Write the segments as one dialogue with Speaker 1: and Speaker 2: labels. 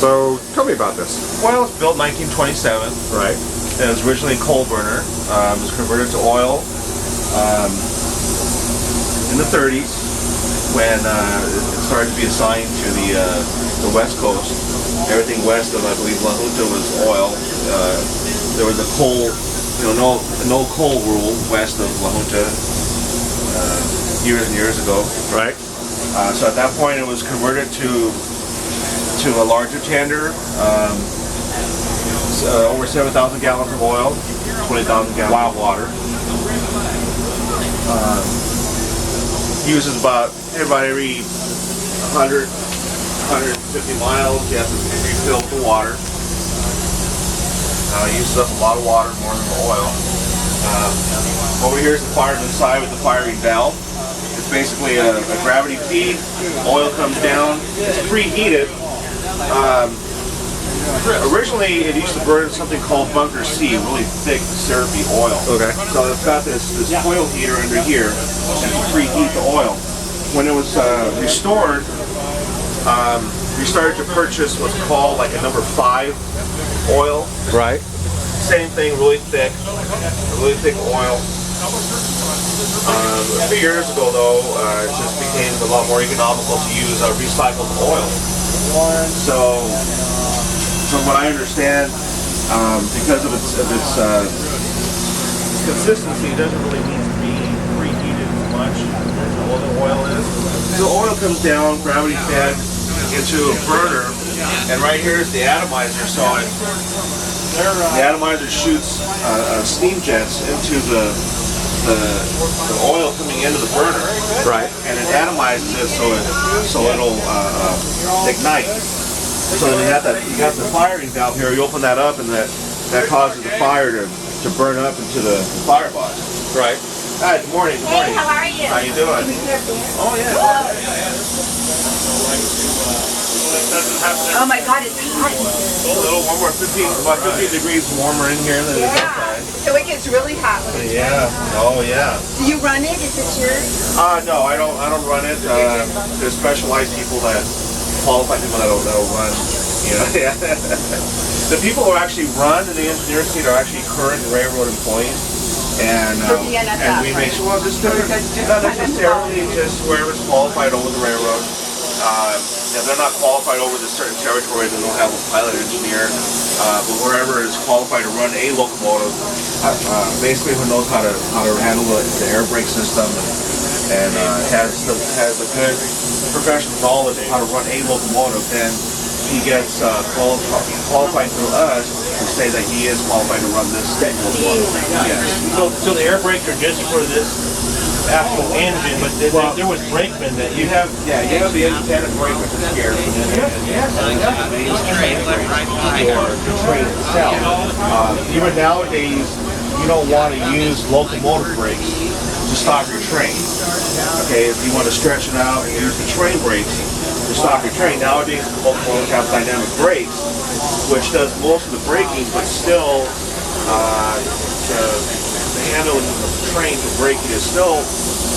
Speaker 1: So tell me about this.
Speaker 2: Well, it was built 1927.
Speaker 1: Right.
Speaker 2: It was originally a coal burner. It was converted to oil in the 30s when it started to be assigned to the West Coast. Everything west of, I believe, La Junta was oil. There was a coal, no coal rule west of La Junta years and years ago.
Speaker 1: Right.
Speaker 2: So at that point, it was converted to a larger tender. Over 7,000 gallons of oil, 20,000 gallons of water. Uses about every 100, 150 miles, you have to refill the water. Uses up a lot of water, more than the oil. Over here is the fireman side with the firing valve. It's basically a gravity feed. Oil comes down. It's preheated. Originally, it used to burn something called bunker C, really thick, syrupy oil.
Speaker 1: Okay.
Speaker 2: So it's got this oil heater under here and to preheat the oil. When it was restored, we started to purchase what's called like a number 5 oil.
Speaker 1: Right.
Speaker 2: Same thing, really thick oil. A few years ago, though, it just became a lot more economical to use recycled oil. So, from what I understand, because of its consistency, it doesn't really need to be preheated as much as the other oil is. So oil comes down, gravity fed, into a burner, and right here is the atomizer. So the atomizer shoots steam jets into the oil coming into the burner,
Speaker 1: Right.
Speaker 2: and it atomizes it so it'll ignite. So then you got the firing valve here. You open that up, and that causes the fire to burn up into the firebox.
Speaker 1: Right.
Speaker 2: Hi, good morning. Good morning.
Speaker 3: Hey, how are you?
Speaker 2: How you doing? Oh yeah.
Speaker 3: Oh my God, it's hot.
Speaker 2: A little warmer, about 15 degrees warmer in here than it is
Speaker 3: Yeah.
Speaker 2: outside.
Speaker 3: So it gets really hot when it's
Speaker 2: Yeah. Oh yeah.
Speaker 3: Do you run it? Is it yours?
Speaker 2: No, I don't run it. There's specialized people that qualified people that'll run. Yeah. The people who actually run in the engineer seat are actually current railroad employees, and we make sure. Well, just not necessarily just whoever's qualified over the railroad. If they're not qualified over the certain territory, then they'll have a pilot engineer. But wherever is qualified to run a locomotive, basically who knows how to handle the air brake system and has a good professional knowledge of how to run a locomotive, then he gets qualified through us to say that he is qualified to run this locomotive. Yes.
Speaker 4: So the air brakes are just for this actual engine, but there was brakemen that
Speaker 2: You have the independent brake which is here. Yes, the train itself. Even nowadays, you don't want to use locomotive brakes to stop your train. Okay, if you want to stretch it out and use the train brakes to stop your train. Nowadays, the locomotives have dynamic brakes, which does most of the braking, but still, the handling of the train to brake is still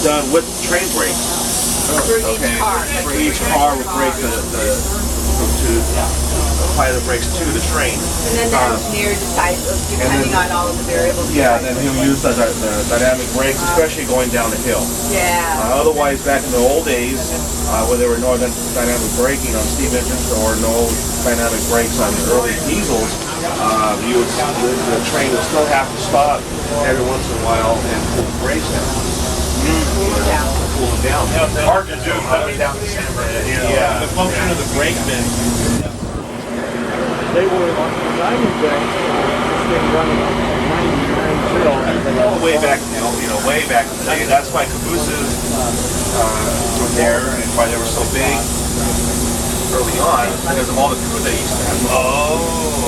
Speaker 2: done with train brakes. Okay, for each car will brake to apply the brakes to the train.
Speaker 3: And then the engineer decides, depending on all of the variables.
Speaker 2: Yeah, then he'll use the dynamic brakes, especially going down the hill.
Speaker 3: Yeah.
Speaker 2: Otherwise, back in the old days, where there were no dynamic braking on steam engines or no dynamic brakes on the early diesels, the train would still have to stop every once in a while and pull the brakes down.
Speaker 3: Yeah.
Speaker 2: Pull them down.
Speaker 4: Yeah, it's hard to do coming down the San Bernardino.
Speaker 2: Yeah.
Speaker 4: The function of the brakeman.
Speaker 5: They were on the Diamondback, this thing running on 99
Speaker 2: Way back, way back in the day. That's why cabooses were there and why they were so big early on, because of all the crew they used to have.
Speaker 4: Oh.